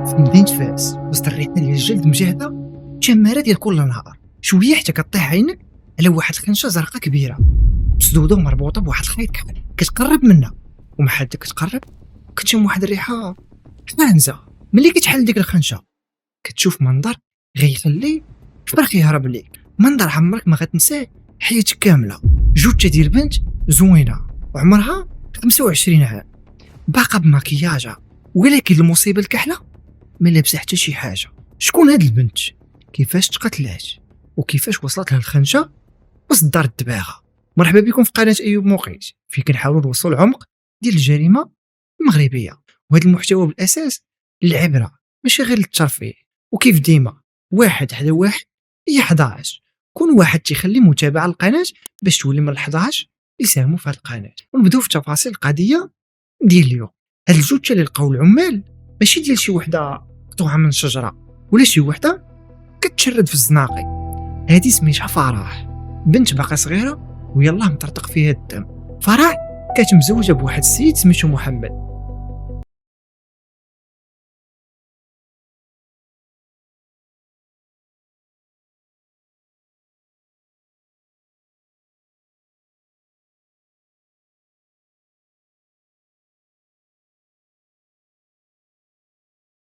في مدينة فاس وسط الريحة ديال الجلد مجهدة تشمارة ديال كل نهار، شوية حتى كطيح عينك على واحد الخنشة زرقاء كبيرة مسدودة ومربوطة بواحد الخيط كحل. كتقرب منها ومحال كتقرب كتشم واحد الريحة خانزة. ملي كتحل ديك الخنشة كتشوف منظر غيخلي الفرق يهرب ليك، منظر عمرك ما غتنساه حياتك كاملة. جوجة ديال بنت زوينة وعمرها 25 عام، باقا بماكياجها، ولكن المصيبة الكحلة ما لابسه حتى شي حاجة. شكون هاد البنت؟ كيفاش تقتلات؟ وكيفاش وصلت لها الخنشة وسط دار الدباغة؟ مرحبا بكم في قناة أيوب موقيت، فين كنحاولوا نوصلوا العمق ديال الجريمة المغربية، وهذا المحتوى بالأساس للعبرة ماشي غير للترفيه. وكيف ديما واحد حدا واحد هي 11، كون واحد تيخلي متابعة القناة باش تولي من 11 يساهموا في هذه القناة. ونبداو في تفاصيل القضية ديال اليوم. هاد الجثة اللي لقاو العمال ماشي ديال شي وحده مقطوعة من شجرة ولا شي وحده كتشرد في الزناقي، هادي سميتها فرح، بنت باقا صغيرة ويلاه مطرطق فيها الدم. فرح كانت مزوجة بواحد السيد سميتو محمد،